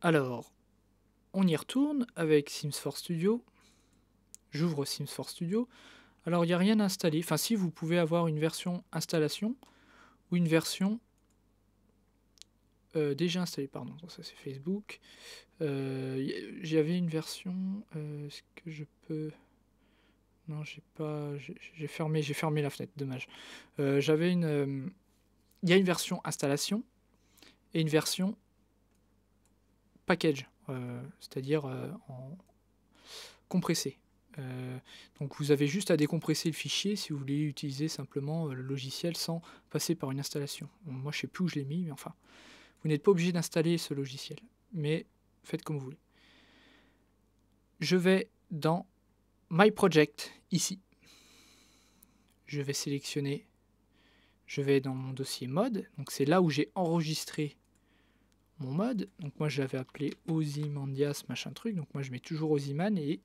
Alors, on y retourne avec Sims 4 Studio. J'ouvre Sims 4 Studio. Alors, il n'y a rien installé. Enfin, si, vous pouvez avoir une version installation ou une version déjà installée. Pardon, ça c'est Facebook. J'avais une version. Est-ce que je peux. Non, j'ai pas. J'ai fermé la fenêtre, dommage. J'avais une. Il y a une version installation et une version package, c'est-à-dire en compressé. Donc vous avez juste à décompresser le fichier si vous voulez utiliser simplement le logiciel sans passer par une installation. Bon, moi je sais plus où je l'ai mis, mais enfin, vous n'êtes pas obligé d'installer ce logiciel, mais faites comme vous voulez. Je vais dans My Project, ici. Je vais sélectionner, je vais dans mon dossier mode, donc c'est là où j'ai enregistré mon mode. Donc moi j'avais appelé Ozymandias machin truc, donc moi je mets toujours Ozyman et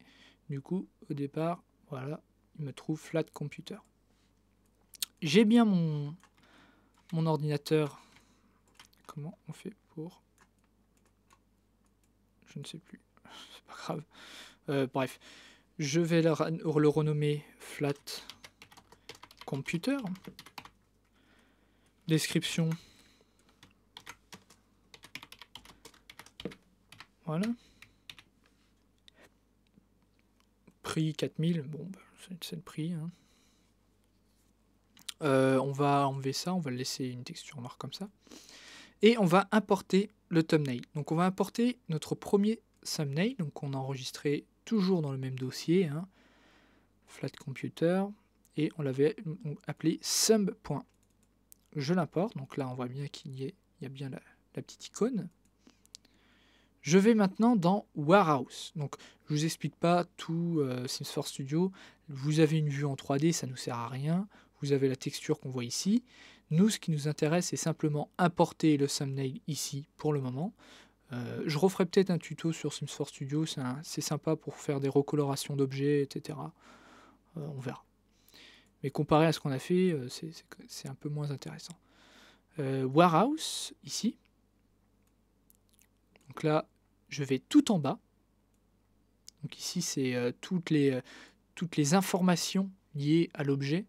du coup au départ, voilà, il me trouve Flat Computer. J'ai bien mon ordinateur. Comment on fait pour... Je ne sais plus, c'est pas grave. Bref, je vais le renommer Flat Computer. Description. Voilà. Prix 4000, bon, bah, c'est le prix. Hein. On va enlever ça, on va laisser une texture noire comme ça. Et on va importer le thumbnail. Donc on va importer notre premier thumbnail, donc on a enregistré toujours dans le même dossier, hein, Flat Computer, et on l'avait appelé thumb. Je l'importe, donc là on voit bien qu'il y a bien la petite icône. Je vais maintenant dans Warehouse. Donc je vous explique pas tout Sims 4 Studio. Vous avez une vue en 3D, ça ne nous sert à rien. Vous avez la texture qu'on voit ici. Nous, ce qui nous intéresse, c'est simplement importer le thumbnail ici pour le moment. Je referai peut-être un tuto sur Sims 4 Studio, c'est sympa pour faire des recolorations d'objets, etc. On verra. Mais comparé à ce qu'on a fait, c'est un peu moins intéressant. Warehouse, ici. Donc là, je vais tout en bas. Donc ici, c'est toutes les informations liées à l'objet,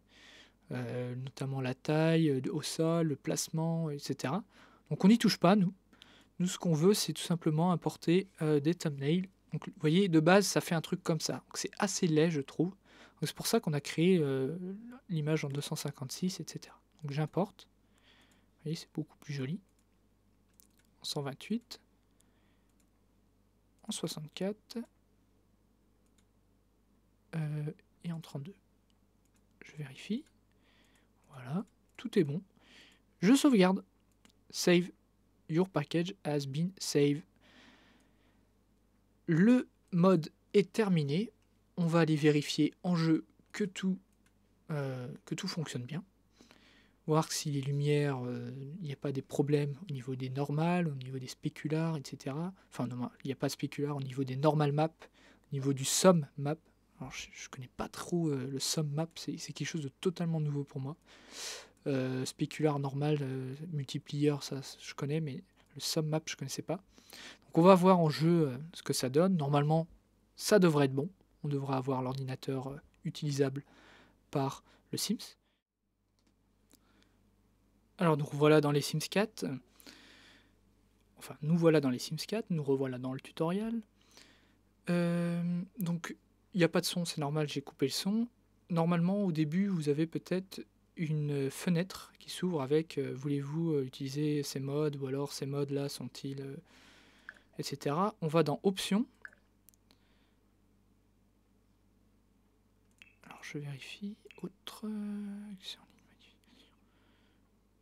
notamment la taille, au sol, le placement, etc. Donc on n'y touche pas, nous. Nous, ce qu'on veut, c'est tout simplement importer des thumbnails. Donc, vous voyez, de base, ça fait un truc comme ça. Donc c'est assez laid, je trouve. C'est pour ça qu'on a créé l'image en 256, etc. Donc j'importe. Vous voyez, c'est beaucoup plus joli. En 128. En 64. Et en 32. Je vérifie. Voilà, tout est bon. Je sauvegarde. Save. Your package has been saved. Le mode est terminé. On va aller vérifier en jeu que tout fonctionne bien. Voir si les lumières, il n'y a pas des problèmes au niveau des normales, au niveau des spéculars, etc. Enfin, non, il n'y a pas de spécular au niveau des normal maps, au niveau du sum map. Alors, je ne connais pas trop le sum map, c'est quelque chose de totalement nouveau pour moi. Spécular normal, multiplier, ça je connais, mais le sum map, je ne connaissais pas. Donc on va voir en jeu ce que ça donne. Normalement, ça devrait être bon. On devrait avoir l'ordinateur utilisable par le Sims. Alors donc voilà dans les Sims 4. Enfin, nous voilà dans les Sims 4, nous revoilà dans le tutoriel. Donc il n'y a pas de son, c'est normal, j'ai coupé le son. Normalement, au début, vous avez peut-être une fenêtre qui s'ouvre avec voulez-vous utiliser ces modes ou alors ces modes là sont-ils etc. On va dans options. Alors je vérifie. Autre.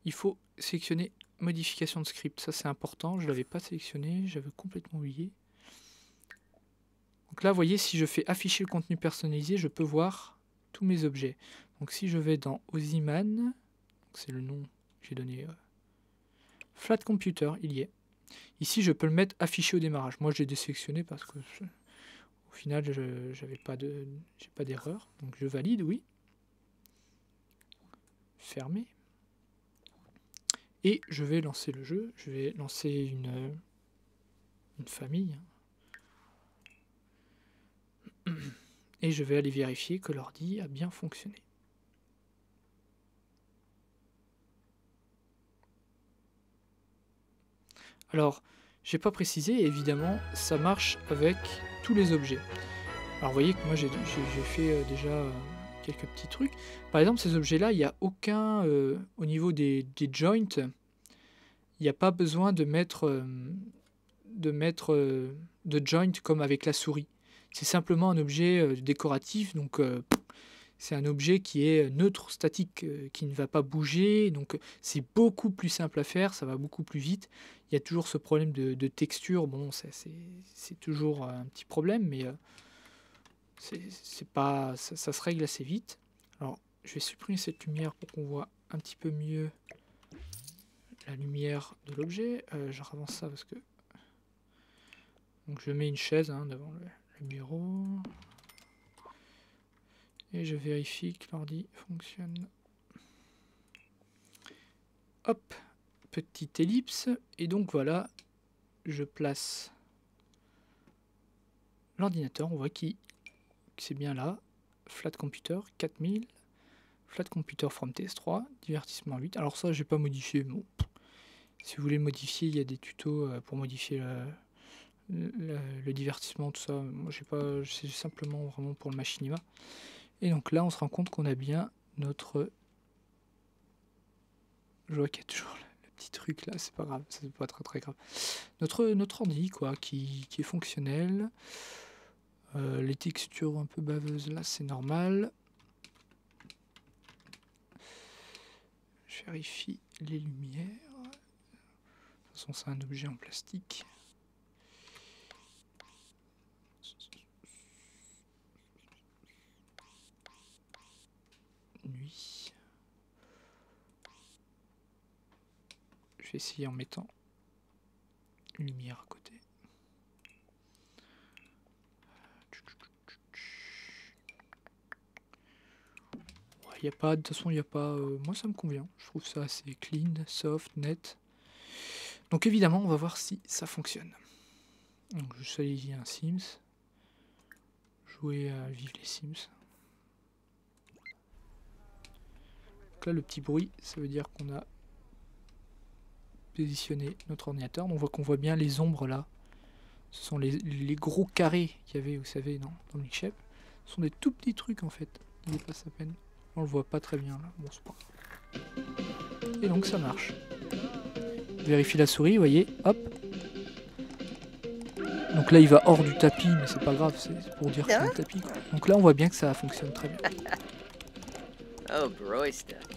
Il faut sélectionner modification de script. Ça c'est important. Je ne l'avais pas sélectionné. J'avais complètement oublié. Donc là, vous voyez, si je fais afficher le contenu personnalisé, je peux voir tous mes objets. Donc si je vais dans Ozyman, c'est le nom que j'ai donné. Flat Computer, il y est. Ici, je peux le mettre affiché au démarrage. Moi, je l'ai désélectionné parce que au final, j'ai pas d'erreur. Donc je valide, oui. Fermer. Et je vais lancer le jeu. Je vais lancer une une famille. Et je vais aller vérifier que l'ordi a bien fonctionné. Alors, j'ai pas précisé, évidemment, ça marche avec tous les objets. Alors, vous voyez que moi, j'ai fait déjà quelques petits trucs. Par exemple, ces objets-là, il n'y a aucun... au niveau des joints, il n'y a pas besoin de mettre de joint comme avec la souris. C'est simplement un objet décoratif, donc c'est un objet qui est neutre, statique, qui ne va pas bouger, donc c'est beaucoup plus simple à faire, ça va beaucoup plus vite. Il y a toujours ce problème de texture, bon, c'est toujours un petit problème, mais c'est pas, ça se règle assez vite. Alors, je vais supprimer cette lumière pour qu'on voit un petit peu mieux la lumière de l'objet. Je ravance ça parce que... Donc je mets une chaise devant le bureau. Et je vérifie que l'ordi fonctionne. Hop, petite ellipse. Et donc voilà, je place l'ordinateur. On voit que c'est bien là. Flat Computer 4000. Flat Computer from TS3. Divertissement 8. Alors ça, j'ai pas modifié. Bon. Si vous voulez modifier, il y a des tutos pour modifier le divertissement, tout ça. Moi, j'ai pas, c'est simplement vraiment pour le machinima. Et donc là, on se rend compte qu'on a bien notre... Je vois qu'il y a toujours le petit truc là, c'est pas grave, c'est pas très grave. Notre ordi, quoi, qui est fonctionnel. Les textures un peu baveuses là, c'est normal. Je vérifie les lumières. De toute façon, c'est un objet en plastique. Nuit. Je vais essayer en mettant une lumière à côté. Il y a pas, de toute façon, il n'y a pas... moi, ça me convient. Je trouve ça assez clean, soft, net. Donc évidemment, on va voir si ça fonctionne. Donc je choisis un Sims. Jouer à vivre les Sims. Donc là, le petit bruit, ça veut dire qu'on a positionné notre ordinateur. Donc on voit qu'on voit bien les ombres là. Ce sont les gros carrés qu'il y avait, vous savez, dans l'Inkscape. Ce sont des tout petits trucs en fait. Ils dépassent à peine. On le voit pas très bien là. Bon, c'est pas grave. Et donc ça marche. Vérifie la souris, vous voyez, hop. Donc là il va hors du tapis, mais c'est pas grave, c'est pour dire qu'il y a un tapis. Donc là on voit bien que ça fonctionne très bien.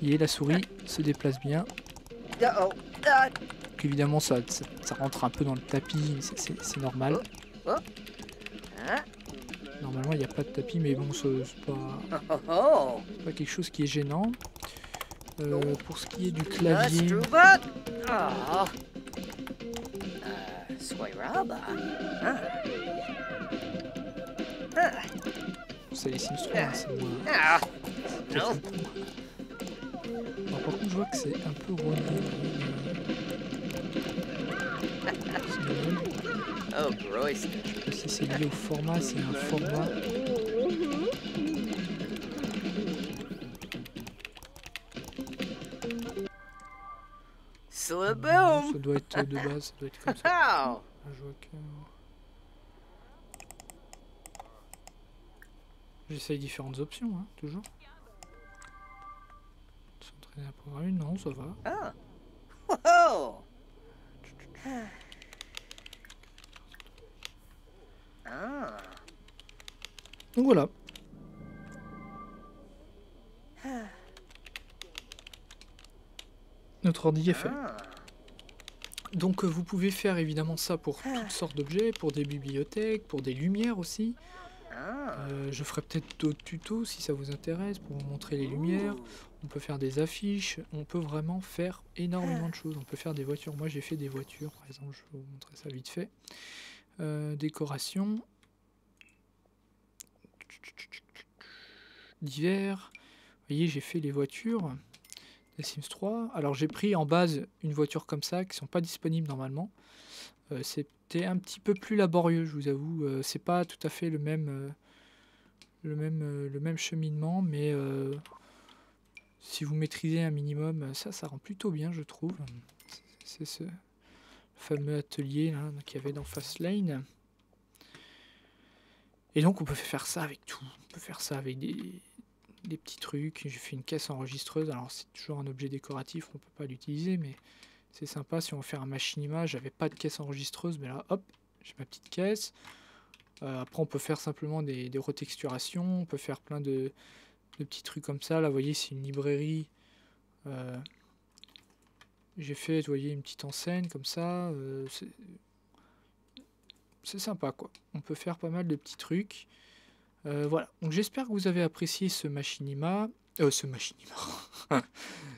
Et la souris se déplace bien. Donc évidemment ça rentre un peu dans le tapis, c'est normal. Normalement il n'y a pas de tapis, mais bon c'est pas quelque chose qui est gênant. Pour ce qui est du clavier... C'est les Sims 3, c'est moins... Alors, par contre je vois que c'est un peu relié. Je sais pas si c'est lié au format, c'est un format... Ça doit être de base, ça doit être comme ça. Là, je vois que... J'essaye différentes options, hein, toujours. S'entraîner à programmer, non, ça va. Donc voilà. Notre ordi est fait. Donc vous pouvez faire évidemment ça pour toutes sortes d'objets, pour des bibliothèques, pour des lumières aussi. Je ferai peut-être d'autres tutos si ça vous intéresse pour vous montrer les lumières. On peut faire des affiches, on peut vraiment faire énormément de choses. On peut faire des voitures. Moi j'ai fait des voitures par exemple, je vais vous montrer ça vite fait. Décoration. D'hiver. Vous voyez, j'ai fait les voitures. les Sims 3. Alors j'ai pris en base une voiture comme ça, qui sont pas disponibles normalement. C'était un petit peu plus laborieux, je vous avoue. C'est pas tout à fait le même cheminement, mais si vous maîtrisez un minimum, ça rend plutôt bien, je trouve. C'est ce fameux atelier là qu'il y avait dans Fastlane. Et donc on peut faire ça avec tout. On peut faire ça avec des petits trucs. J'ai fait une caisse enregistreuse. Alors c'est toujours un objet décoratif, on peut pas l'utiliser, mais c'est sympa. Si on veut faire un machinima, j'avais pas de caisse enregistreuse, mais là hop, j'ai ma petite caisse. Après on peut faire simplement des retexturations, on peut faire plein de petits trucs comme ça. Là vous voyez, c'est une librairie. J'ai fait, vous voyez, une petite enseigne comme ça. C'est sympa quoi. On peut faire pas mal de petits trucs. Voilà, donc j'espère que vous avez apprécié ce machinima,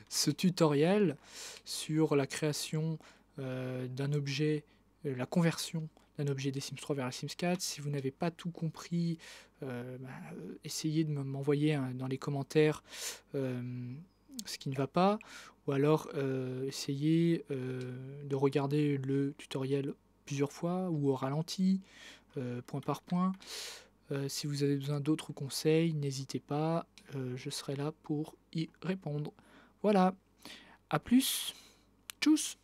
ce tutoriel sur la création d'un objet, la conversion d'un objet des Sims 3 vers la Sims 4. Si vous n'avez pas tout compris, essayez de m'envoyer dans les commentaires ce qui ne va pas, ou alors essayez de regarder le tutoriel plusieurs fois ou au ralenti, point par point. Si vous avez besoin d'autres conseils, n'hésitez pas, je serai là pour y répondre. Voilà, à plus, tchuss!